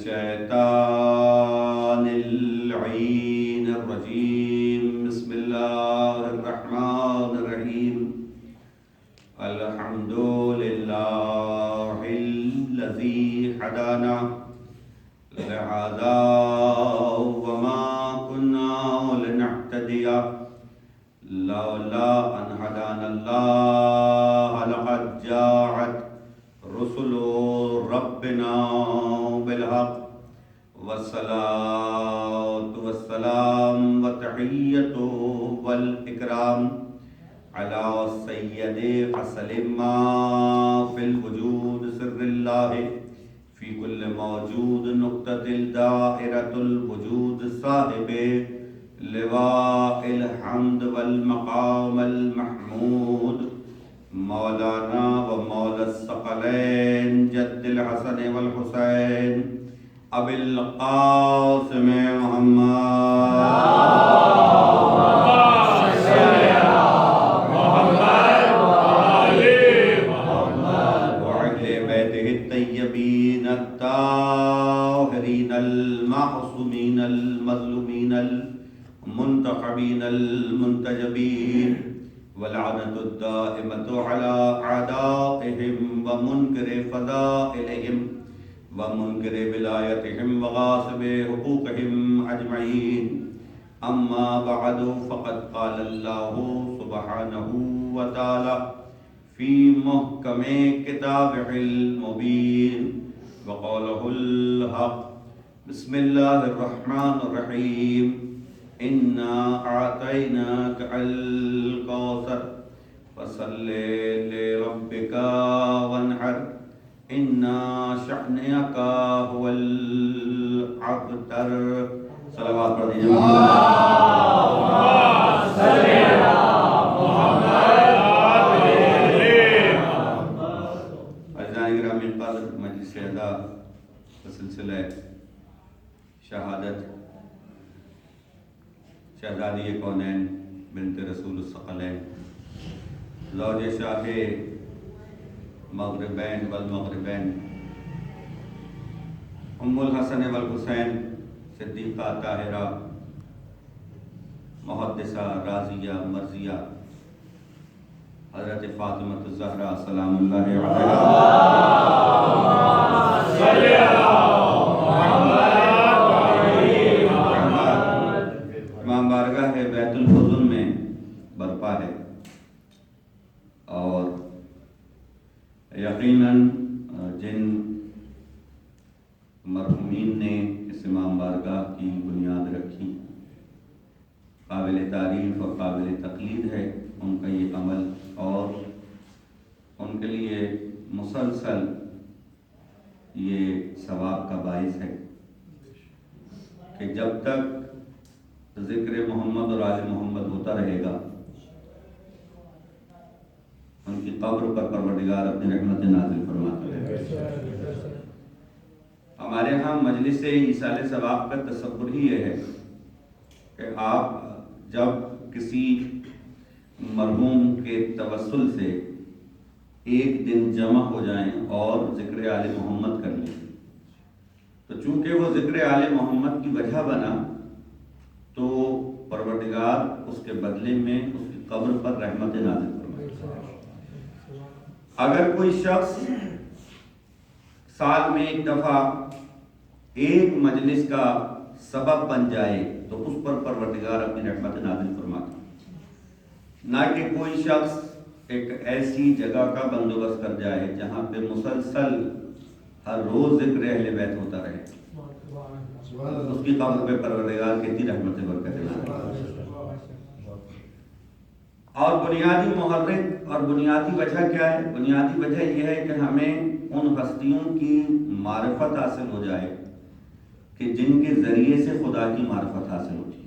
الشيطان اللعين الرجيم. بسم الله الرحمن الرحيم. الحمد لله الذي هدانا لهذا وما كنا لنهتدي لولا أن هدانا الله لقد جاءت رسل ربنا بالحق والصلاة والسلام والتحية والإكرام على سيد فصل ما في الوجود سر الله في كل موجود نقطة الدائرة الوجود صاحب لواء الحمد والمقام المحمود مولانا و مولا الثقلین جد الحسن والحسین ابی القاسم محمد وعلى بیتہ الطیبین الطاہرین المعصومین المظلومین المنتخبین المنتجبین واللعنة الدائمة على أعدائهم ومنكر فضائلهم ومنكر ولايتهم وغاصب حقوقهم أجمعين. أما بعد فقد قال الله سبحانه وتعالى في محكم كتابه المبين وقوله الحق. بسم الله الرحمن الرحيم. إنا أعطيناك الكوثر فصل لربك وانحر إن شأنك هو الأبتر. صلوات پڑھ دیجیے. عزیزان گرامی قدر، مجلس اعزا سلسلہ شہادت شہزادی کونین بنت رسول الثقلین زوج شاہ مغربین والمغربین ام الحسن والحسین صدیقہ طاہرہ محدثہ راضیہ مرضیہ حضرت فاطمہ الزہرا سلام اللہ علیہا بارگاہ بیت الفضل میں برپا ہے، اور یقیناً جن مرحومین نے اس امام بارگاہ کی بنیاد رکھی قابل تعریف اور قابل تقلید ہے ان کا یہ عمل، اور ان کے لیے مسلسل یہ ثواب کا باعث ہے کہ جب تک ذکر محمد اور آل محمد ہوتا رہے گا ان کی قبر پر پروردگار اپنی رحمت نازل فرماتا ہے. ہمارے ہاں مجلس ایصال ثواب کا تصور ہی یہ ہے کہ آپ جب کسی مرحوم کے توسل سے ایک دن جمع ہو جائیں اور ذکر آل محمد کر لیں، تو چونکہ وہ ذکر آل محمد کی وجہ بنا تو پروردگار اس کے بدلے میں اس کی قبر پر رحمت نازل فرمائے. اگر کوئی شخص سال میں ایک دفعہ ایک مجلس کا سبب بن جائے تو اس پر پروردگار اپنی رحمت نازل فرماتا، نہ کہ کوئی شخص ایک ایسی جگہ کا بندوبست کر جائے جہاں پہ مسلسل ہر روز ذکر اہل بیت ہوتا رہے، اس کی قبر پہ پروردگار کتنی رحمت برکت ہے. اور بنیادی محرک اور بنیادی وجہ کیا ہے؟ بنیادی وجہ یہ ہے کہ ہمیں ان ہستیوں کی معرفت حاصل ہو جائے کہ جن کے ذریعے سے خدا کی معرفت حاصل ہوتی ہے.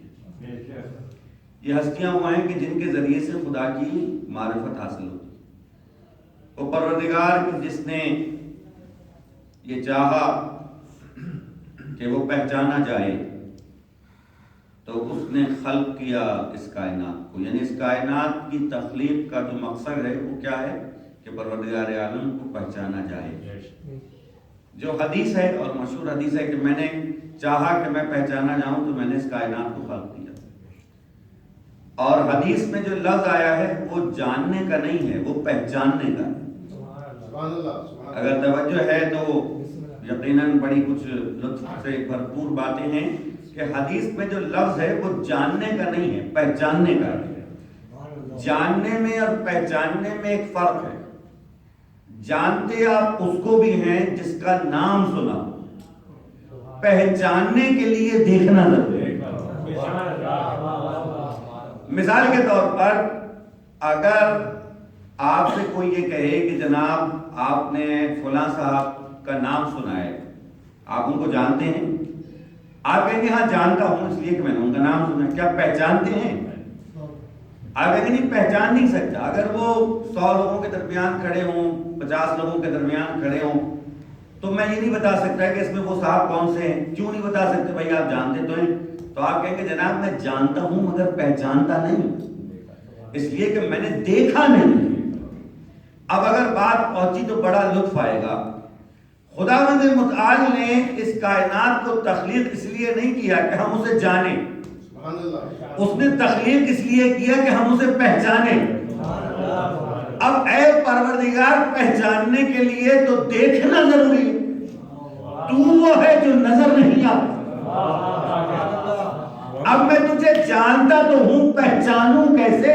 یہ ہستیاں وہ ہیں کہ جن کے ذریعے سے خدا کی معرفت حاصل ہوتی ہے. وہ پروردگار جس نے یہ چاہا کہ وہ پہچانا جائے تو اس نے خلق کیا اس کائنات کو، یعنی اس کائنات کی تخلیق کا جو مقصد ہے وہ کیا ہے کہ پروردگار عالم کو پہچانا جائے. جو حدیث ہے اور مشہور حدیث ہے کہ میں نے چاہا کہ میں پہچانا جاؤں تو میں نے اس کائنات کو خلق کیا. اور حدیث میں جو لفظ آیا ہے وہ جاننے کا نہیں ہے، وہ پہچاننے کا ہے. اگر توجہ ہے تو یقیناً بڑی کچھ لطف سے بھرپور باتیں ہیں کہ حدیث میں جو لفظ ہے وہ جاننے کا نہیں ہے، پہچاننے کا ہے. جاننے میں اور پہچاننے میں ایک فرق ہے. جانتے آپ اس کو بھی ہیں جس کا نام سنا، پہچاننے کے لیے دیکھنا ضروری ہے. مثال کے طور پر اگر آپ سے کوئی یہ کہے کہ جناب آپ نے فلاں صاحب کا نام سنا ہے، آپ ان کو جانتے ہیں؟ آپ کہیں گے ہاں جانتا ہوں اس لیے کہ میں نے ان کا نام سنا ہے. کیا پہچانتے ہیں؟ آپ کہیں گے نہیں، پہچان نہیں سکتا. اگر وہ 100 لوگوں کے درمیان کھڑے ہوں، 50 لوگوں کے درمیان کھڑے ہوں تو میں یہ نہیں بتا سکتا کہ اس میں وہ صاحب کون سے ہیں. کیوں نہیں بتا سکتے؟ بھائی آپ جانتے تو ہیں. تو آپ کہیں گے جناب میں جانتا ہوں مگر پہچانتا نہیں، اس لیے کہ میں نے دیکھا نہیں. اب اگر بات پہنچی تو بڑا لطف آئے گا. خداوند متعال نے اس کائنات کو تخلیق اس لیے نہیں کیا کہ ہم اسے جانیں، اس نے تخلیق اس لیے کیا کہ ہم اسے پہچانیں. اب اے پروردگار پہچاننے کے لیے تو دیکھنا ضروری ہے. تو وہ ہے جو نظر نہیں آتا. اب میں تجھے جانتا تو ہوں، پہچانوں کیسے؟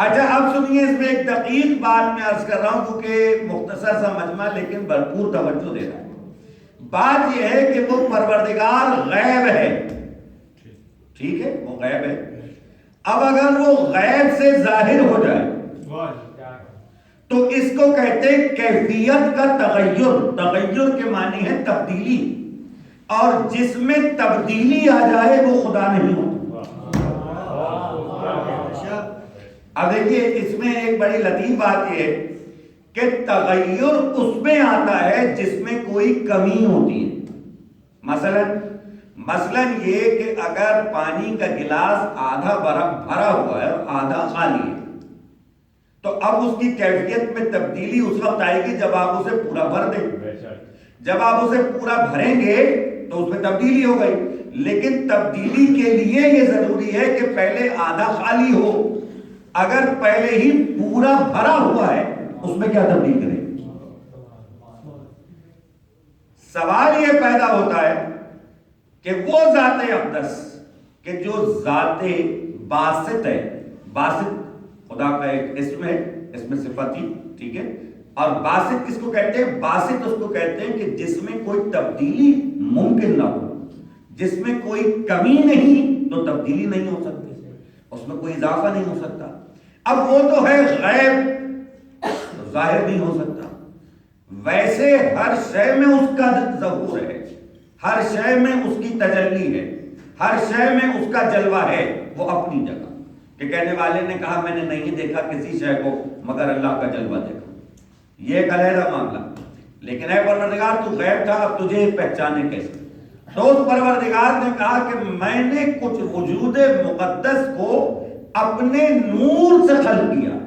اچھا اب سنیے، اس میں ایک دقیق بات میں عرض کر رہا ہوں کیونکہ مختصر سا مجمع لیکن بھرپور توجہ دے رہا ہے. بات یہ ہے کہ وہ پروردگار غیب ہے، ٹھیک ہے، وہ غیب ہے. اب اگر وہ غیب سے ظاہر ہو جائے تو اس کو کہتے ہیں کیفیت کا تغیر. تغیر کے معنی ہے تبدیلی، اور جس میں تبدیلی آ جائے وہ خدا نہیں ہوتا. اب دیکھیے اس میں ایک بڑی لطیف بات یہ ہے کہ تغیر اس میں آتا ہے جس میں کوئی کمی ہوتی ہے. مثلا یہ کہ اگر پانی کا گلاس آدھا بھرا ہوا ہے اور آدھا خالی ہے تو اب اس کی کیفیت میں تبدیلی اس وقت آئے گی جب آپ اسے پورا بھر دیں. جب آپ اسے پورا بھریں گے تو اس میں تبدیلی ہو گئی. لیکن تبدیلی کے لیے یہ ضروری ہے کہ پہلے آدھا خالی ہو. اگر پہلے ہی پورا بھرا ہوا ہے اس میں کیا تبدیل کریں؟ سوال یہ پیدا ہوتا ہے کہ وہ ذات اقدس کہ جو ذات باسط ہے. باسط خدا کا ایک اسم ہے، اس میں صفت ہی، ٹھیک ہے. اور باسط کس کو کہتے ہیں؟ باسط اس کو کہتے ہیں کہ جس میں کوئی تبدیلی ممکن نہ ہو، جس میں کوئی کمی نہیں تو تبدیلی نہیں ہو سکتی، اس میں کوئی اضافہ نہیں ہو سکتا. اب وہ تو ہے غیب، ظاہر نہیں ہو سکتا. ویسے ہر شے میں اس کا ظہور ہے، ہر شے میں اس کی تجلی ہے، ہر شے میں اس کا جلوہ ہے. وہ اپنی جگہ کہ کہنے والے نے کہا میں نے نہیں دیکھا کسی شے کو مگر اللہ کا جلوہ دیکھا، یہ ایک علیحدہ معاملہ. لیکن اے پروردگار تو غیب تھا، اب تجھے پہچانے کیسے؟ تو اس پروردگار نے کہا کہ میں نے کچھ وجود مقدس کو اپنے نور سے خلق کیا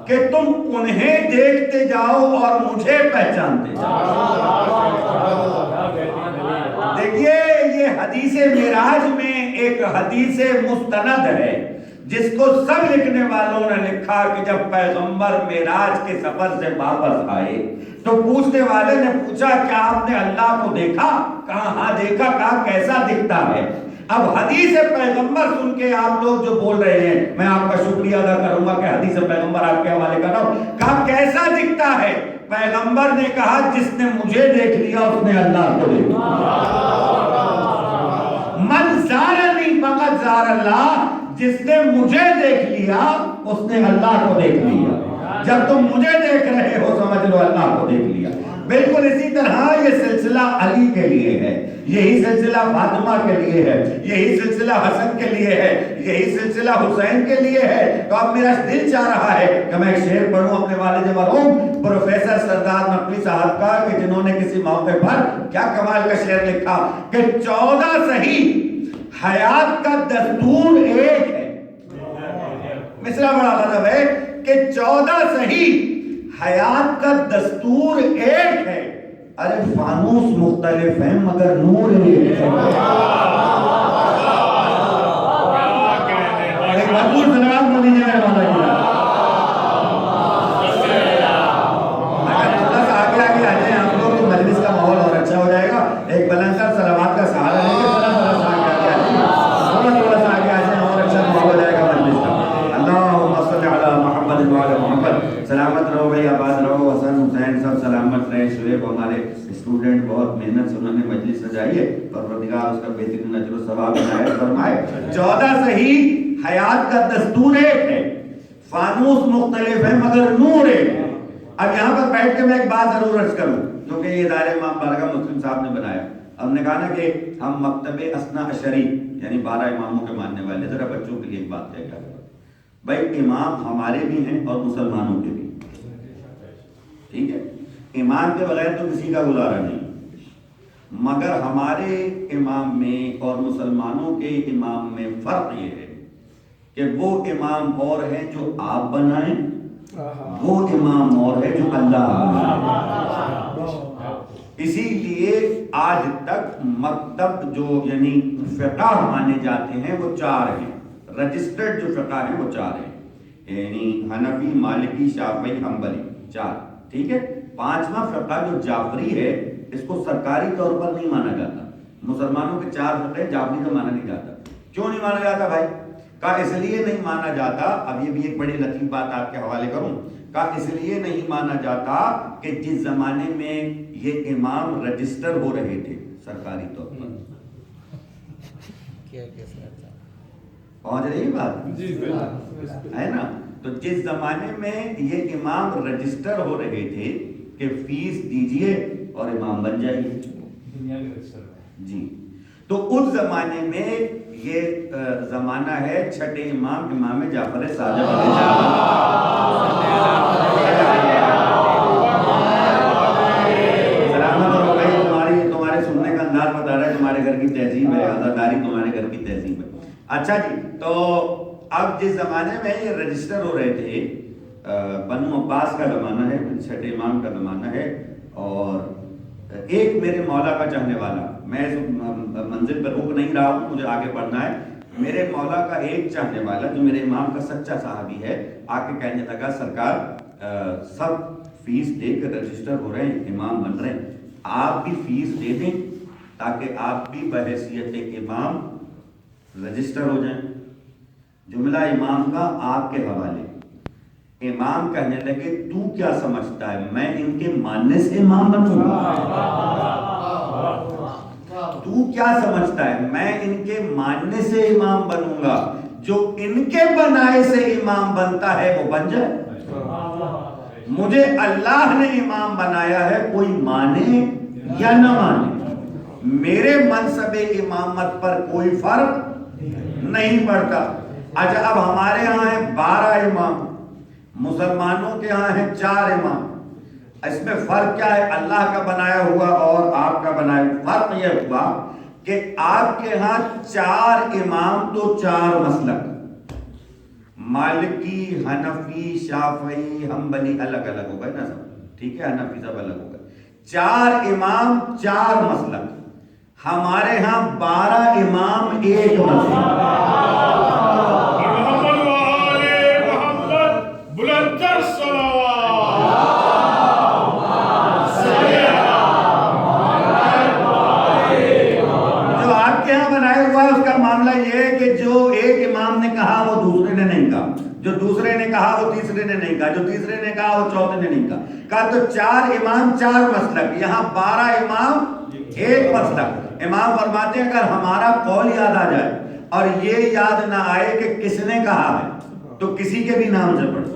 کہ تم انہیں دیکھتے جاؤ اور مجھے پہچانتے جاؤ. دیکھیے یہ حدیث معراج میں ایک حدیث مستند ہے جس کو سب لکھنے والوں نے لکھا کہ جب پیغمبر معراج کے سفر سے واپس آئے تو پوچھنے والے نے پوچھا کیا آپ نے اللہ کو دیکھا؟ کہا ہاں دیکھا. کہا کیسا دکھتا ہے؟ اب حدیث پیغمبر سن کے آپ لوگ جو بول رہے ہیں میں آپ کا شکریہ ادا کروں گا کہ حدیث پیغمبر آپ کے حوالے کر رہا ہوں. کہا کیسا دکھتا ہے؟ پیغمبر نے کہا جس نے مجھے دیکھ لیا اس نے اللہ کو دیکھ لیا. من زارنی فقط زار اللہ، جس نے مجھے دیکھ لیا اس نے اللہ کو دیکھ لیا. جب تم مجھے دیکھ رہے ہو سمجھ لو اللہ کو دیکھ لیا. بالکل اسی طرح یہ سلسلہ علی کے لیے ہے، یہی سلسلہ فاطمہ کے لیے ہے، یہی سلسلہ حسن کے لیے ہے، یہی سلسلہ حسین کے لیے ہے. تو اب میرا دل چاہ رہا ہے کہ میں ایک شعر پڑھوں اپنے والد مرحوم پروفیسر سردار نقوی صاحب کا کہ جنہوں نے کسی موقع پر کیا کمال کا شعر لکھا کہ 14 صحیح حیات کا دستور ایک ہے. مصرع بڑا غضب ہے کہ 14 صحیح حیات کا دستور ایک ارے فانوس مختلف ہیں مگر نور ایک ہے. ایک بھرپور سلام کو دیجیے میرے مولا کی. اگر تھوڑا سا آگے آگے آ جائیں آپ لوگ تو مجلس کا ماحول اور اچھا ہو جائے گا. ایک بلند تر صلوات کا سہارا لیں گے. تھوڑا سا آگے آگے آ جائیں, تھوڑا سا آگے آ جائیں اور اچھا ماحول ہو جائے گا مجلس کا. اللہم صل علی محمد وعلی محمد. سلامت رہو بھائی, آباد رہو. حسن حسین سب سلامت رہے. شعیب ہمارے اسٹوڈنٹ بہت محنت سے انہوں نے مجلس سجائی ہے, پروردگار اس کا بہترین اجر و ثواب عنایت فرمائے. 14 صحیح حیات کا دستور ایک ہے, فانوس مختلف ہے مگر نور ایک ہے. اب یہاں پر بیٹھ کے میں ایک بات ضرور عرض کروں جو کہ یہ ادارے امام بارگاہ مسلم صاحب نے بنایا. ہم نے کہا نا کہ ہم مکتب اثنا عشری یعنی 12 اماموں کے ماننے والے. ذرا بچوں کے لیے ایک بات کہہ کر بھائی, امام ہمارے بھی ہیں اور مسلمانوں کے بھی, ٹھیک ہے. امام کے بغیر تو کسی کا گزارا نہیں, مگر ہمارے امام میں اور مسلمانوں کے امام میں فرق یہ ہے کہ وہ امام اور ہیں جو آپ بنائیں, وہ امام اور ہے جو اللہ بنائے. اسی لیے آج تک مکتب جو یعنی فقہ مانے جاتے ہیں وہ 4 ہیں. رجسٹرڈ جو فقہ ہیں وہ 4 ہیں, یعنی حنفی, مالکی, شافعی, حنبلی, 4, ٹھیک ہے. 5واں فقہ جو جعفری ہے اس کو سرکاری طور پر نہیں مانا جاتا. مسلمانوں کے 4 فقہ, جعفری کا مانا نہیں جاتا. کیوں نہیں مانا جاتا بھائی؟ کہا اس لیے نہیں مانا جاتا, اب یہ بھی ایک بڑی لطیف بات آپ کے حوالے کروں. کہا اس لیے نہیں مانا جاتا کہ جس زمانے میں یہ امام رجسٹر ہو رہے تھے سرکاری طور پر, پہنچ رہی بات ہے نا, تو جس زمانے میں یہ امام رجسٹر ہو رہے تھے کہ فیس دیجئے اور امام بن جائیے جی, تو اس زمانے میں یہ زمانہ ہے چھٹے امام امام جعفر صادق علیہ سلامت ہو گئی. تمہارے سننے کا انداز بتا رہا ہے تمہارے گھر کی تہذیب ہے, عزاداری تمہارے گھر کی تہذیب ہے. اچھا جی, تو اب جس زمانے میں یہ رجسٹر ہو رہے تھے, بنو عباس کا زمانہ ہے, چھٹے امام کا زمانہ ہے, اور ایک میرے مولا کا چاہنے والا, میں منزل پر رک نہیں رہا ہوں, مجھے آگے بڑھنا ہے. میرے مولا کا ایک چاہنے والا جو میرے امام کا سچا صحابی ہے, آ کے کہنے لگا سرکار سب فیس دے کر رجسٹر ہو رہے ہیں, امام بن رہے ہیں, آپ بھی فیس دے دیں تاکہ آپ بھی بحیثیت امام رجسٹر ہو جائیں. جملہ امام کا آپ کے حوالے. امام کہنے لگے تو کیا سمجھتا ہے میں ان کے ماننے سے امام بنوں گا؟ تو کیا سمجھتا ہے میں ان کے ماننے سے امام بنوں گا؟ جو ان کے بنائے سے امام بنتا ہے وہ بن جائے. مجھے اللہ نے امام بنایا ہے, کوئی مانے یا نہ مانے, میرے منصب امامت پر کوئی فرق نہیں پڑتا. اچھا, اب ہمارے ہاں ہیں 12 امام, مسلمانوں کے ہاں ہیں 4 امام. اس میں فرق کیا ہے اللہ کا بنایا ہوا اور آپ کا بنایا ہوا؟ فرق یہ ہوا کہ آپ کے ہاں 4 امام تو 4 مسلک, مالکی, حنفی, شافعی, حنبلی الگ الگ ہو گئے نا سب, ٹھیک ہے, حنفی سب الگ ہو گئے. 4 امام 4 مسلک. ہمارے ہاں 12 امام 1 مسلک. معاملہ یہ ہے کہ جو ایک امام نے کہا وہ دوسرے نے نہیں کہا, جو دوسرے نے کہا وہ تیسرے نے نہیں کہا, جو تیسرے نے کہا وہ چوتھے نے نہیں کہا. تو 4 امام 4 مسلک, یہاں 12 امام 1 مسلک. امام فرماتے ہیں اگر ہمارا قول یاد آ جائے اور یہ یاد نہ آئے کہ کس نے کہا ہے تو کسی کے بھی نام سے پڑھو.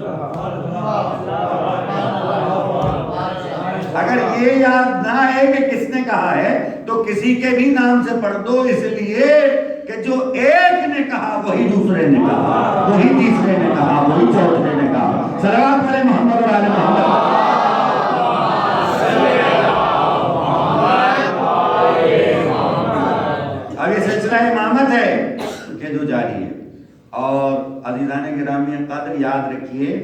اگر یہ یاد نہ آئے کہ کس نے کہا ہے تو کسی کے بھی نام سے پڑھ دو, اس لیے کہ جو ایک نے کہا وہی دوسرے نے کہا, وہی تیسرے نے کہا, وہی چوتھے نے کہا. صلوات علی محمد و آل محمد. اب یہ سلسلہ امامت ہے کہ جو جاری ہے. اور عزیزان گرامی قدر یاد رکھیے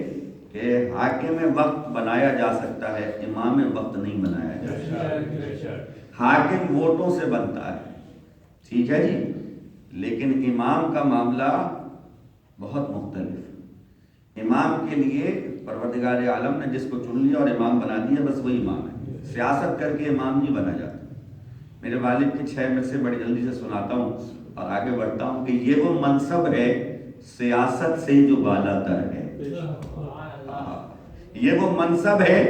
کہ حاکم وقت بنایا جا سکتا ہے، امام وقت نہیں بنایا جا سکتا۔ حاکم ووٹوں سے بنتا ہے، ٹھیک ہے جی، لیکن امام کا معاملہ بہت مختلف۔ امام کے لیے پروردگار عالم نے جس کو چن لیا اور امام بنا دیا، بس وہی امام ہے۔ سیاست کر کے امام نہیں بنا جاتا۔ میرے والد کے 6 میں سے بڑی جلدی سے سناتا ہوں اور آگے بڑھتا ہوں کہ یہ وہ منصب ہے سیاست سے جو بالا تر ہے۔ یہ وہ منصب ہے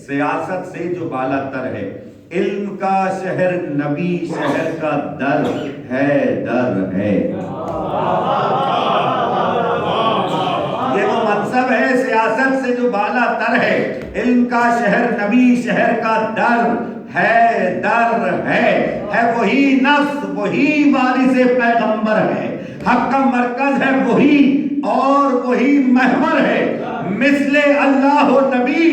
سیاست سے جو بالا تر ہے۔ علم کا شہر نبی شہر کا در ہے، در ہے۔ یہ وہ منصب ہے سیاست سے جو بالا تر ہے، علم کا شہر نبی شہر کا در ہے، در ہے وہی نفس، وہی وارث پیغمبر ہے، حق کا مرکز ہے وہی اور وہی محور ہے، مثل اللہ و نبی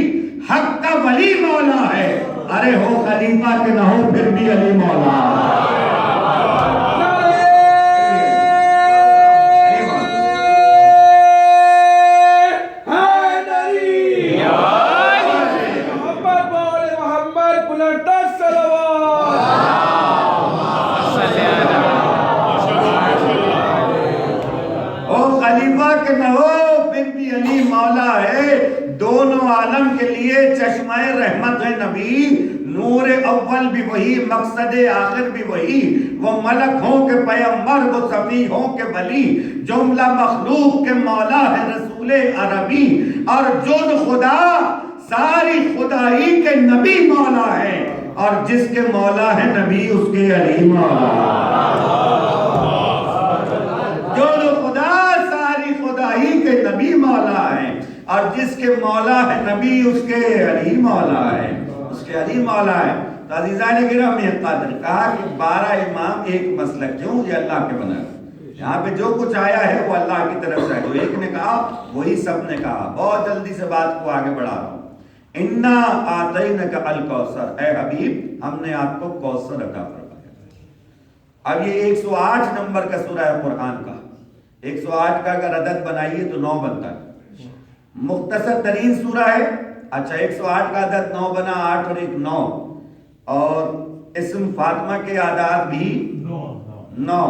حق کا ولی مولا ہے۔ ارے ہو خلیفہ کہ نہ ہو پھر بھی علی مولا۔ دونوں عالم کے لیے چشمہ رحمت ہے نبی، نور اول بھی وہی، مقصد آخر بھی وہی، وہ ملک ہوں کہ پیغمبر، وہ صفی ہوں کہ ولی، جملہ مخلوق کے مولا ہے رسول عربی، اور جز خدا ساری خدائی کے نبی مولا ہے، اور جس کے مولا ہے نبی اس کے علی مولا۔ جز خدا ساری خدائی کے نبی مولا ہے، اور جس کے مولا ہے نبی اس کے علی مولا ہے، اس کے علی مولا ہے۔ تو عزیزان گرامی قدر کہا کہ 12 امام ایک مسلک، کیوں؟ یہ اللہ کے بنا ہے۔ یہاں پہ جو کچھ آیا ہے وہ اللہ کی طرف سے ہے، جو ایک نے کہا وہی سب نے کہا۔ بہت جلدی سے بات کو آگے بڑھا رہا ہوں۔ انا آتینک الکوثر، اے حبیب ہم نے آپ کو کوثر عطا فرمایا۔ اب یہ 108 نمبر کا سورہ ہے قرآن کا، 108 کا اگر عدد بنائیے تو 9 بنتا ہے، مختصر ترین سورہ ہے۔ اچھا 108 کا عدد 9 بنا، 8 اور 1 9، اور اسم فاطمہ کے اعداد بھی 9،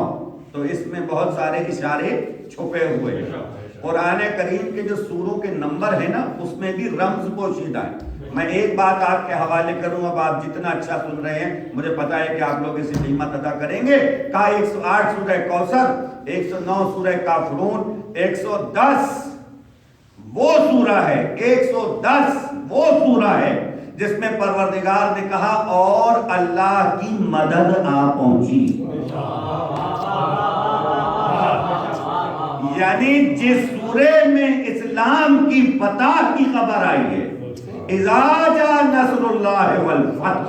تو اس میں بہت سارے اشارے چھپے ہوئے ہیں۔ قرآن کریم کے جو سوروں کے نمبر ہیں نا اس میں بھی رمز پوشیدہ ہے۔ میں ایک بات آپ کے حوالے کروں، اب آپ جتنا اچھا سن رہے ہیں مجھے پتا ہے کہ آپ لوگ اسے قیمت ادا کریں گے۔ کہا 108 سورہ کوثر، 109 سورہ کافرون، 110 وہ سورہ ہے، 110 وہ سورہ ہے جس میں پروردگار نے کہا اور اللہ کی مدد آ پہنچی۔ یعنی جس سورے میں اسلام کی فتح کی خبر آئی ہے، اذا جاء نصر اللہ والفتح،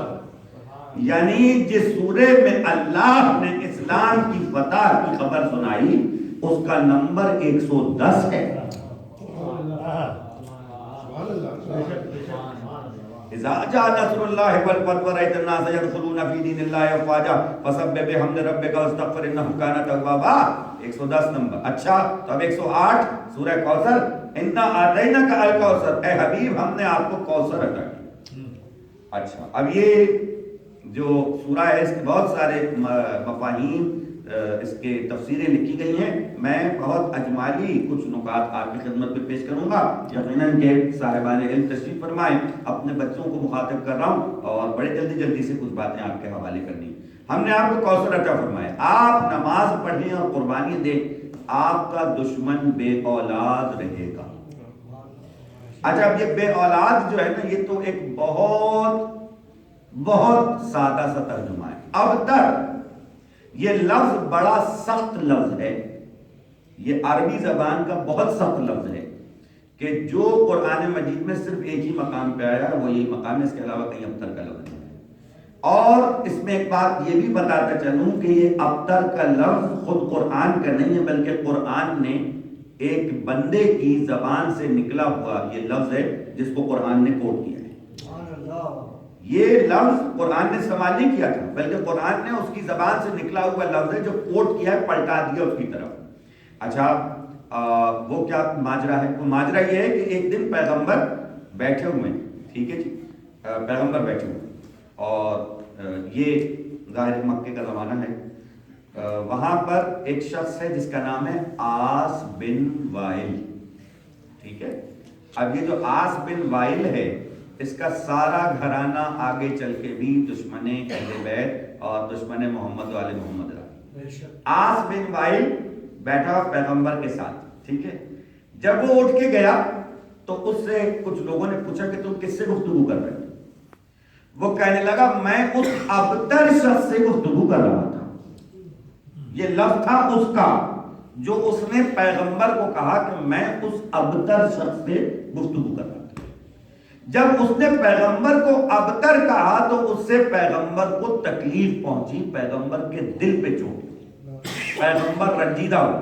یعنی جس سورے میں اللہ نے اسلام کی فتح کی خبر سنائی اس کا نمبر 110 ہے۔ اذا جاء نصر اللہ والفتح ورأيت الناس يدخلون في دين الله افواجا فسبح بحمد ربك واستغفر انه كان توابا، 110 نمبر۔ اچھا تو اب 108 سورہ کوثر، انا آتینک الکوثر، اے حبیب ہم نے آپ کو کوثر عطا کیا۔ اچھا اب یہ جو سورہ ہے اس کے بہت سارے مفاہیم، اس کے تفسیریں لکھی گئی ہیں، میں بہت اجمالی کچھ نکات آپ کی خدمت میں پیش کروں گا۔ یقیناً کہ صاحبان علم تشریف فرمائیں، اپنے بچوں کو مخاطب کر رہا ہوں اور بڑے جلدی سے کچھ باتیں آپ کے حوالے کرنی۔ ہم نے آپ کو کوثر عطا فرمایا، آپ نماز پڑھیں اور قربانی دیں، آپ کا دشمن بے اولاد رہے گا۔ اچھا اب یہ بے اولاد جو ہے نا یہ تو ایک بہت سادہ سا ترجمہ ہے۔ اب تک یہ لفظ بڑا سخت لفظ ہے، یہ عربی زبان کا بہت سخت لفظ ہے کہ جو قرآن مجید میں صرف ایک ہی مقام پہ آیا ہے وہ یہی مقام ہے، اس کے علاوہ کہیں ابتر کا لفظ نہیں ہے۔ اور اس میں ایک بات یہ بھی بتاتا چلوں کہ یہ ابتر کا لفظ خود قرآن کا نہیں ہے، بلکہ قرآن نے ایک بندے کی زبان سے نکلا ہوا یہ لفظ ہے جس کو قرآن نے کوٹ کیا ہے۔ یہ لفظ قرآن نے استعمال نہیں کیا تھا بلکہ قرآن نے اس کی زبان سے نکلا ہوا لفظ ہے جو کوٹ کیا ہے، پلٹا دیا اس کی طرف۔ اچھا وہ کیا ماجرا ہے؟ وہ ماجرا یہ ہے کہ ایک دن پیغمبر بیٹھے ہوئے ہیں، ٹھیک ہے جی، پیغمبر بیٹھے ہوئے اور یہ ظاہر مکے کا زمانہ ہے، وہاں پر ایک شخص ہے جس کا نام ہے عاص بن وائل، ٹھیک ہے۔ اب یہ جو عاص بن وائل ہے اس کا سارا گھرانہ آگے چل کے بھی دشمن اہل بیت اور دشمن محمد والے محمد رہا۔ عاص بن وائل بیٹھا پیغمبر کے ساتھ، ٹھیک ہے۔ جب وہ اٹھ کے گیا تو اس سے کچھ لوگوں نے پوچھا کہ تم کس سے گفتگو کر رہے ہو؟ وہ کہنے لگا میں اس ابتر شخص سے گفتگو کر رہا تھا۔ یہ لفظ تھا اس کا جو اس نے پیغمبر کو کہا کہ میں اس ابتر شخص سے گفتگو کر رہا تھا۔ جب اس نے پیغمبر کو ابتر کہا تو اس سے پیغمبر کو تکلیف پہنچی، پیغمبر کے دل پہ چوٹ، پیغمبر رنجیدہ ہو۔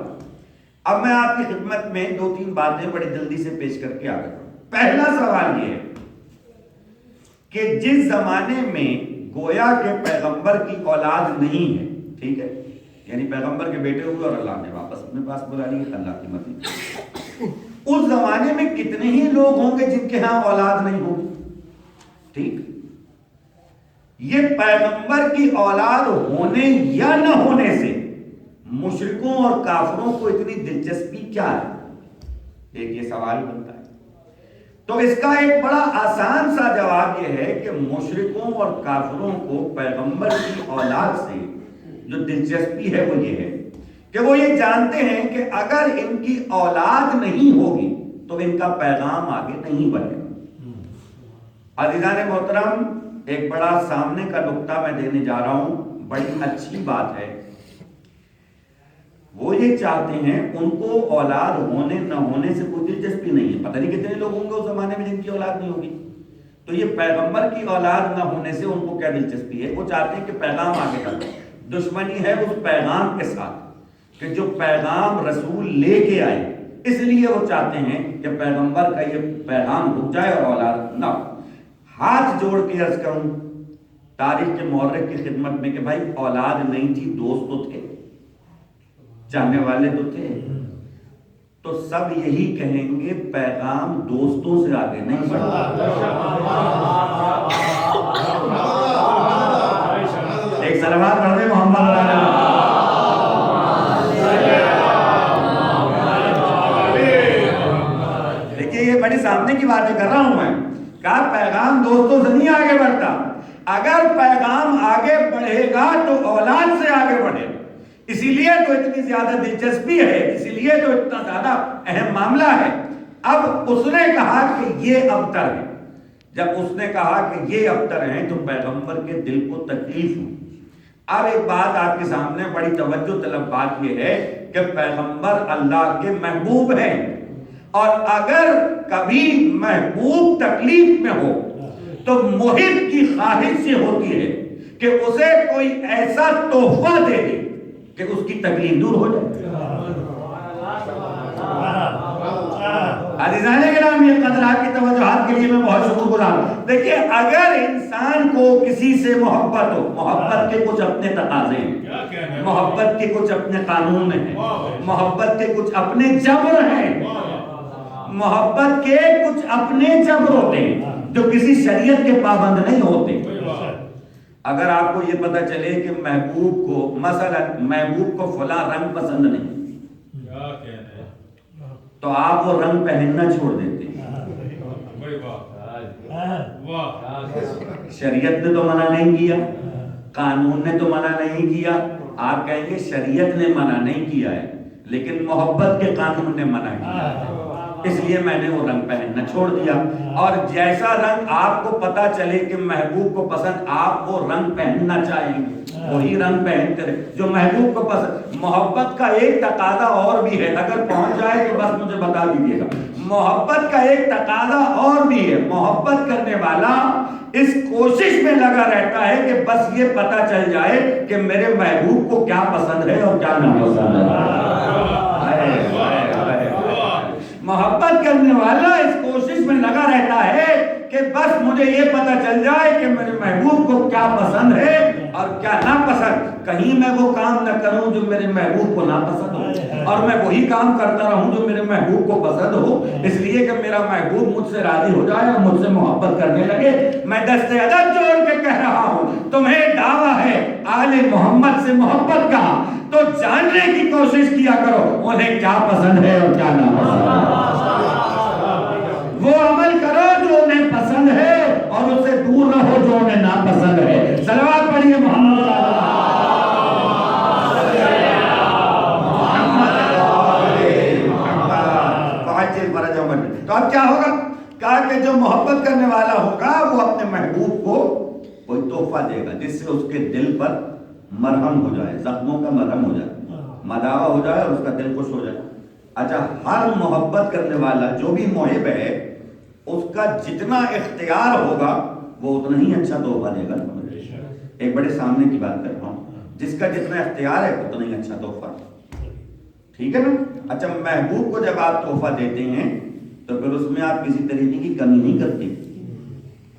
اب میں آپ کی خدمت میں 2-3 باتیں بڑی جلدی سے پیش کر کے آگے بڑھوں۔ پہلا سوال یہ ہے کہ جس زمانے میں گویا کہ پیغمبر کی اولاد نہیں ہے، ٹھیک ہے، یعنی پیغمبر کے بیٹے ہوئے اور اللہ نے واپس اپنے پاس بلا لیے، اللہ کی مرضی، اس زمانے میں کتنے ہی لوگ ہوں گے جن کے ہاں اولاد نہیں ہوگی، ٹھیک۔ یہ پیغمبر کی اولاد ہونے یا نہ ہونے سے مشرکوں اور کافروں کو اتنی دلچسپی کیا ہے؟ ایک یہ سوال بنتا ہے۔ تو اس کا ایک بڑا آسان سا جواب یہ ہے کہ مشرکوں اور کافروں کو پیغمبر کی اولاد سے جو دلچسپی ہے وہ یہ ہے کہ وہ یہ جانتے ہیں کہ اگر ان کی اولاد نہیں ہوگی تو ان کا پیغام آگے نہیں بڑھے گا۔ عزیزان محترم، ایک بڑا سامنے کا نقطہ میں دینے جا رہا ہوں، بڑی اچھی بات ہے۔ وہ یہ چاہتے ہیں، ان کو اولاد ہونے نہ ہونے سے کوئی دلچسپی نہیں ہے۔ پتہ نہیں کتنے لوگ ہوں گے اس زمانے میں جن کی اولاد نہیں ہوگی، تو یہ پیغمبر کی اولاد نہ ہونے سے ان کو کیا دلچسپی ہے؟ وہ چاہتے ہیں کہ پیغام آگے بڑھے۔ دشمنی ہے اس پیغام کے ساتھ کہ جو پیغام رسول لے کے آئے، اس لیے وہ چاہتے ہیں کہ پیغمبر کا یہ پیغام رک جائے اور اولاد نہ ہو۔ ہاتھ جوڑ کے عرض کروں تاریخ کے مورخ کی خدمت میں کہ بھائی اولاد نہیں تھی، دوست تو تھے، چاہنے والے تو تھے، تو سب یہی کہیں گے پیغام دوستوں سے آگے نہیں بڑھتا۔ ایک صلوات پڑھ دیں محمد دیکھیے، یہ بڑی سامنے کی باتیں کر رہا ہوں میں، کہا پیغام دوستوں سے نہیں آگے بڑھتا، اگر پیغام آگے بڑھے گا تو اولاد سے آگے بڑھے گا۔ اسی لیے تو اتنی زیادہ دلچسپی ہے، اسی لیے تو اتنا زیادہ اہم معاملہ ہے۔ اب اس نے کہا کہ یہ ابتر ہے، جب اس نے کہا کہ یہ ابتر ہیں تو پیغمبر کے دل کو تکلیف ہوئی۔ اب ایک بات آپ کے سامنے بڑی توجہ طلب بات یہ ہے کہ پیغمبر اللہ کے محبوب ہیں، اور اگر کبھی محبوب تکلیف میں ہو تو محب کی خواہش یہ ہوتی ہے کہ اسے کوئی ایسا تحفہ دے دے کہ اس کی تکلیف دور ہو جائے۔ عزیزان کرام، یہ قدر آپ کی توجہات کے لیے میں بہت شکر گزار ہوں۔ دیکھیے، اگر انسان کو کسی سے محبت ہو، محبت کے کچھ اپنے تقاضے ہیں، محبت کے کچھ اپنے قانون ہیں، محبت کے کچھ اپنے جبر ہیں، محبت کے کچھ اپنے جبر ہوتے ہیں جو کسی شریعت کے پابند نہیں ہوتے۔ اگر آپ کو یہ پتہ چلے کہ محبوب کو، مثلا محبوب کو فلاں رنگ پسند نہیں تو آپ وہ رنگ پہننا چھوڑ دیتے ہیں۔ شریعت نے تو منع نہیں کیا، قانون نے تو منع نہیں کیا، آپ کہیں گے شریعت نے منع نہیں کیا ہے لیکن محبت کے قانون نے منع کیا ہے، اس لیے میں نے وہ رنگ پہننا چھوڑ دیا۔ اور جیسا رنگ آپ کو پتا چلے کہ محبوب کو پسند، آپ وہ رنگ پہننا چاہیں گے، وہی رنگ پہنتے رہے جو محبوب کو پسند۔ محبت کا ایک تقاضا اور بھی ہے، اگر پہنچ جائے تو بس مجھے بتا دیجیے گا۔ محبت کا ایک تقاضا اور بھی ہے، محبت کرنے والا اس کوشش میں لگا رہتا ہے کہ بس یہ پتا چل جائے کہ میرے محبوب کو کیا پسند ہے اور کیا ناپسند ہے۔ محبت کرنے والا اس کوشش میں لگا رہتا ہے کہ بس مجھے یہ پتا چل جائے کہ میرے محبوب کو کیا پسند ہے اور کیا ناپسند، کہیں میں وہ کام نہ کروں جو میرے محبوب کو ناپسند ہو، اور میں وہی کام کرتا رہوں جو میرے محبوب کو پسند ہو، اس لیے کہ میرا محبوب مجھ سے راضی ہو جائے اور مجھ سے محبت کرنے لگے۔ میں دست ادب جوڑ کے کہہ رہا ہوں، تمہیں دعویٰ ہے آل محمد سے محبت کا، تو جاننے کی کوشش کیا کرو انہیں کیا پسند ہے اور کیا ناپسند ہے، وہ عمل کرو جو انہیں پسند ہے اور اس سے دور رہو جو انہیں ناپسند ہے۔ صلوات پڑھیے محمد تو اب کیا ہوگا؟ کہا کہ جو محبت کرنے والا ہوگا وہ اپنے محبوب کو کوئی تحفہ دے گا جس سے اس کے دل پر مرہم ہو جائے، زخموں کا مرہم ہو جائے، مداوا ہو جائے اور اس کا دل خوش ہو جائے۔ اچھا، ہر محبت کرنے والا جو بھی محب ہے اس کا جتنا اختیار ہوگا وہ اتنا ہی اچھا تحفہ دے گا۔ ایک بڑے سامنے کی بات کر رہا ہوں، جس کا جتنا اختیار ہے اتنا ہی اچھا تحفہ، ٹھیک ہے نا؟ اچھا، محبوب کو جب آپ تحفہ دیتے ہیں تو پھر اس میں آپ کسی طریقے کی کمی نہیں کرتے،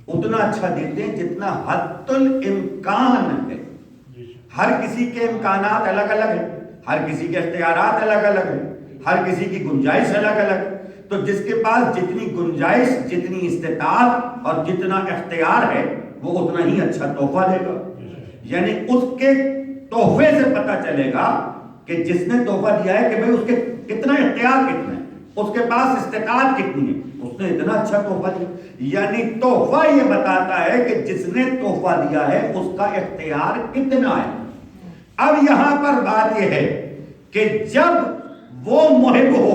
اتنا اچھا دیتے ہیں جتنا حد الامکان ہے۔ ہر کسی کے امکانات الگ الگ ہیں، ہر کسی کے اختیارات الگ الگ ہیں، ہر کسی کی گنجائش الگ الگ ہے، تو جس کے پاس جتنی گنجائش، جتنی استطاعت اور جتنا اختیار ہے وہ اتنا ہی اچھا تحفہ دے گا۔ یعنی اس کے تحفے سے پتہ چلے گا کہ جس نے تحفہ دیا ہے کہ بھئی اس کے کتنا اختیار کتنا ہے، اس کے پاس استطاعت کتنی ہے، اس نے اتنا اچھا تحفہ دیا۔ یعنی تحفہ یہ بتاتا ہے کہ جس نے تحفہ دیا ہے اس کا اختیار کتنا ہے۔ اب یہاں پر بات یہ ہے کہ جب وہ محب ہو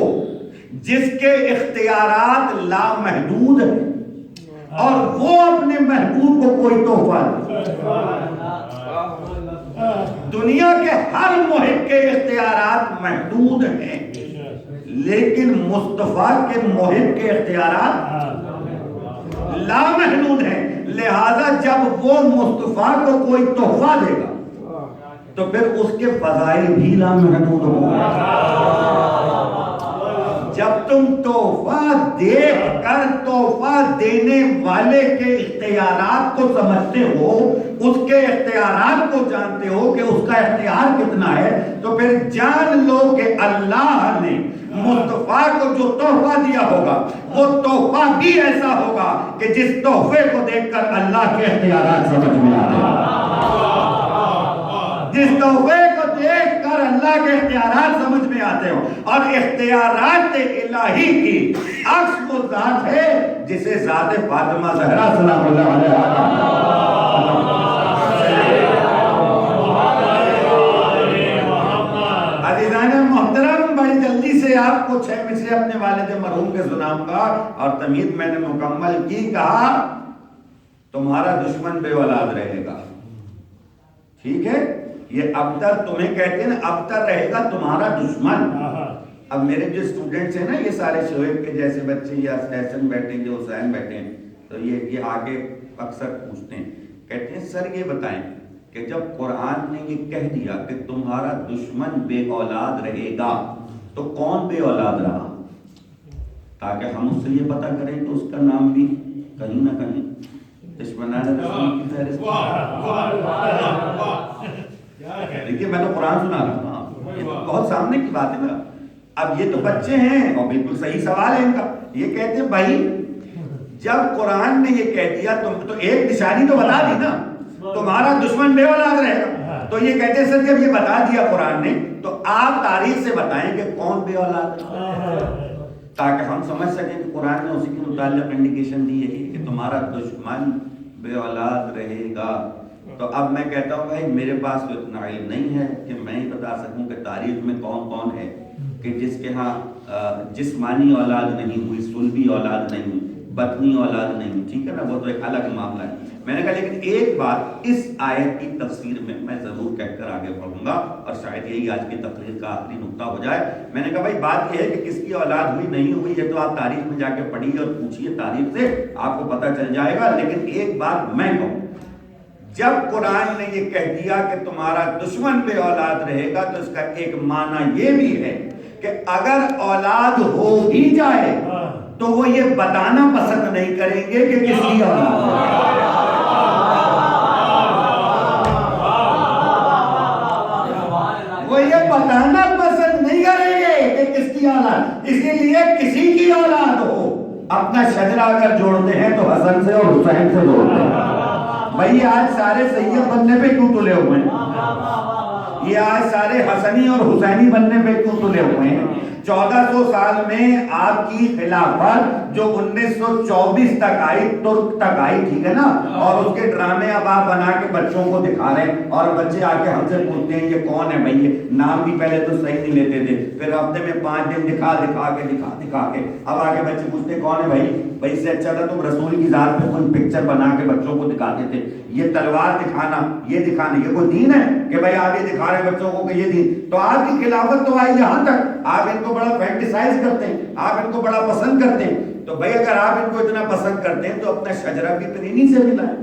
جس کے اختیارات لامحدود ہیں اور وہ اپنے محبوب کو کوئی تحفہ دے، دنیا کے ہر محب کے اختیارات محدود ہیں لیکن مصطفیٰ کے محب کے اختیارات لامحدود ہیں، لہذا جب وہ مصطفیٰ کو کوئی تحفہ دے گا تو پھر اس کے فضائل بھی لامحدود ہوں گے۔ جب تم تحفہ دیکھ کر تحفہ دینے والے کے اختیارات کو سمجھتے ہو، اس کے اختیارات کو جانتے ہو کہ اس کا اختیار کتنا ہے، تو پھر جان لو کہ اللہ نے مصطفیٰ کو جو تحفہ دیا ہوگا وہ تحفہ بھی ایسا ہوگا کہ جس تحفے کو دیکھ کر اللہ کے اختیارات سمجھ میں آتے ہیں، جس تحفے کو دیکھ کر اللہ کے اختیارات سمجھ میں آتے ہو۔ اور اختیارات الہی کی عکس وہ ذات ہے جسے ذات فاطمہ زہرا سلام اللہ علیہا۔ عزیزان محترم، بڑی جلدی سے آپ کو 6 مصرے اپنے والد مرحوم کے سناؤں گا اور تمہید میں نے مکمل کی۔ کہا تمہارا دشمن بے اولاد رہے گا، ٹھیک ہے؟ یہ ابتر تمہیں کہتے ہیں نا، ابتر رہے گا تمہارا دشمن۔ اب میرے جو اسٹوڈنٹس ہیں نا، یہ سارے شعیب کے جیسے بچے یا حسن بیٹھے ہیں، جو حسین بیٹھے ہیں، تو یہ آگے اکثر پوچھتے ہیں، کہتے ہیں سر یہ بتائیں کہ جب قرآن نے یہ کہہ دیا کہ تمہارا دشمن بے اولاد رہے گا تو کون بے اولاد رہا، تاکہ ہم اس سے یہ پتہ کریں کہ اس کا نام بھی کہیں نہ کہیں دشمنان رسول کی فہرست۔ دیکھیے میں تو قرآن سنا رہا ہوں، یہ تو بہت سامنے کی بات ہے نا۔ اب یہ تو بچے ہیں اور بالکل صحیح سوال ہے ان کا، یہ کہتے ہیں بھائی جب قرآن نے یہ کہہ دیا تو ایک نشانی تو بتا دی نا، تمہارا دشمن بے اولاد رہے گا، تو یہ کہتے ہیں سر جب یہ بتا دیا قرآن نے تو آپ تاریخ سے بتائیں کہ کون بے اولاد ہے، تاکہ ہم سمجھ سکیں کہ قرآن نے اسی کے متعلق انڈیکیشن دی ہے کہ تمہارا دشمن بے اولاد رہے گا۔ تو اب میں کہتا ہوں بھائی میرے پاس تو اتنا علم نہیں ہے کہ میں ہی بتا سکوں کہ تاریخ میں کون کون ہے کہ جس کے ہاں جسمانی اولاد نہیں ہوئی، صلبی اولاد نہیں ہوئی، بطنی اولاد نہیں ہوئی، ٹھیک ہے نا، وہ تو ایک الگ معاملہ ہے۔ میں نے کہا لیکن ایک بات اس آیت کی تفسیر میں ضرور کہہ کر آگے بڑھوں گا اور شاید یہی آج کی تقریر کا آخری نقطہ ہو جائے۔ میں نے کہا بھائی بات یہ ہے کہ کس کی اولاد ہوئی نہیں ہوئی یہ تو آپ تاریخ میں جا کے پڑھیے اور پوچھیے تاریخ سے، آپ کو پتہ چل جائے گا۔ لیکن ایک بات میں کہوں، جب قرآن نے یہ کہہ دیا کہ تمہارا دشمن بے اولاد رہے گا تو اس کا ایک معنی یہ بھی ہے کہ اگر اولاد ہو بھی جائے تو وہ یہ بتانا پسند نہیں کریں گے کہ کس کی اولاد ہے۔ اولاد. اسی لیے کسی کی اولاد ہو اپنا شجرہ اگر جوڑتے ہیں تو حسن سے اور حسین سے جوڑتے ہیں. بھائی آج سارے سید بننے پہ کیوں تلے ہوئے ہیں؟ یہ آج سارے حسنی اور حسینی بننے پہ کیوں تلے ہوئے ہیں؟ 1400 سال میں آپ کی خلافت جو 1924 تک آئی، ترک تک آئی، ٹھیک ہے نا، اور اس کے ڈرامے اب آپ بنا کے بچوں کو دکھا رہے ہیں، اور بچے آ کے ہم سے پوچھتے ہیں یہ کون ہے بھائی؟ یہ نام بھی پہلے تو صحیح نہیں لیتے تھے، پھر ہفتے میں 5 دن دکھا کے اب آگے بچے پوچھتے ہیں کون ہے بھائی؟ بھائی سے اچھا تھا تم رسول کی ذات پہ کوئی پکچر بنا کے بچوں کو دکھاتے تھے. یہ تلوار دکھانا، یہ دکھانا، یہ کوئی دین ہے کہ بھائی آپ یہ دکھا رہے ہیں بچوں کو کہ یہ دین؟ تو آپ کی خلافت تو آئی یہاں تک، آپ ان کو بڑا فینٹیسائز کرتے ہیں، آپ ان کو بڑا پسند کرتے ہیں. تو بھائی اگر آپ ان کو اتنا پسند کرتے ہیں تو اپنا شجرہ بھی تو انہی سے ملا ہے.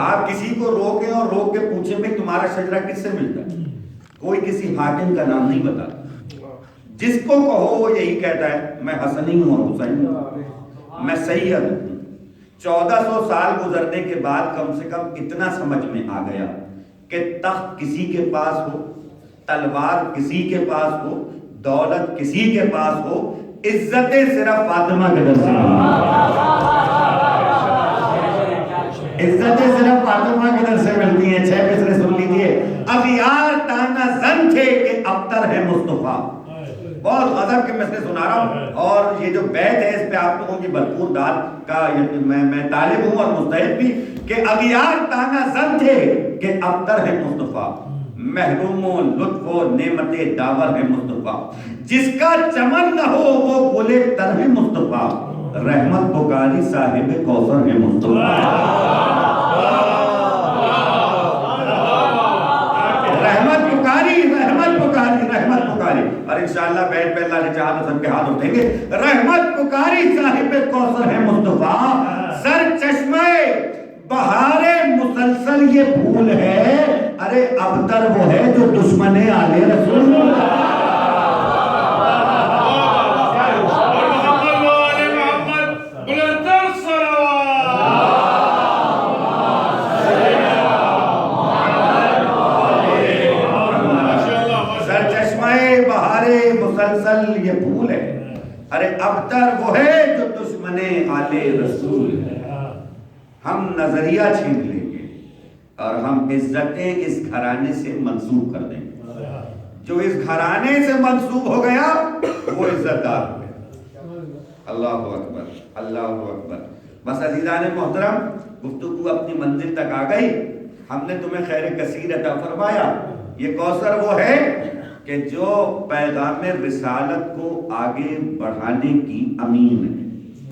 آپ کسی کو روکیں اور روک کے پوچھیں بھائی تمہارا شجرہ کس سے ملتا ہے؟ کوئی کسی حاکم کا نام نہیں بتا. جس کو کہو وہ یہی کہتا ہے میں حسنی ہوں اور حسین ہوں، میں سید ہوں. 1400 سال گزرنے کے بعد کم سے کم اتنا سمجھ میں آ گیا کہ تخت کسی کے پاس ہو، تلوار کسی کے پاس ہو، دولت کسی کے پاس ہو، عزتیں صرف فاطمہ کے در سے ملتی ہیں. عزتیں صرف فاطمہ کے در سے ملتی ہیں. 6 مصرے سن لیجیے. اغیار تانا زن تھے کہ ابتر ہے مصطفیٰ. بہت غضب کے مصرے سنا رہا ہوں، اور یہ جو بیت ہے اس پہ آپ لوگوں کی بھرپور داد کا میں طالب ہوں اور مستحق بھی، کہ اغیار تانا زن تھے کہ ابتر ہے مصطفیٰ، محروم و لطف و نعمت داور ہے مصطفیٰ. جس کا چمن نہ ہو وہ گلے تر ہے مصطفیٰ، رحمت پکاری صاحب کوثر ہے مصطفیٰ. رحمت پکاری، رحمت پکاری، رحمت پکاری. اور انشاءاللہ بیت پہ اللہ نے چاہا تو سب کے ہاتھ اٹھیں گے. رحمت پکاری صاحب کوثر ہے مصطفیٰ، سر چشمہ بہار مسلسل یہ پھول ہے. ارے ابتر وہ ہے جو دشمن آل رسول مسلسل یہ پھول ہے. ارے ابتر وہ ہے جو دشمن آل رسول ہے. ہم نظریہ چھین لیں گے اور ہم عزتیں اس گھرانے سے منسوب کر دیں گے. جو اس گھرانے سے منسوب ہو گیا وہ عزت دار ہو گیا. اللہ اکبر، اللہ اکبر. بس عزیزان محترم، گفتگو اپنی منزل تک آ گئی. ہم نے تمہیں خیر کثیر عطا فرمایا. یہ کوثر وہ ہے کہ جو پیغام رسالت کو آگے بڑھانے کی امین ہے.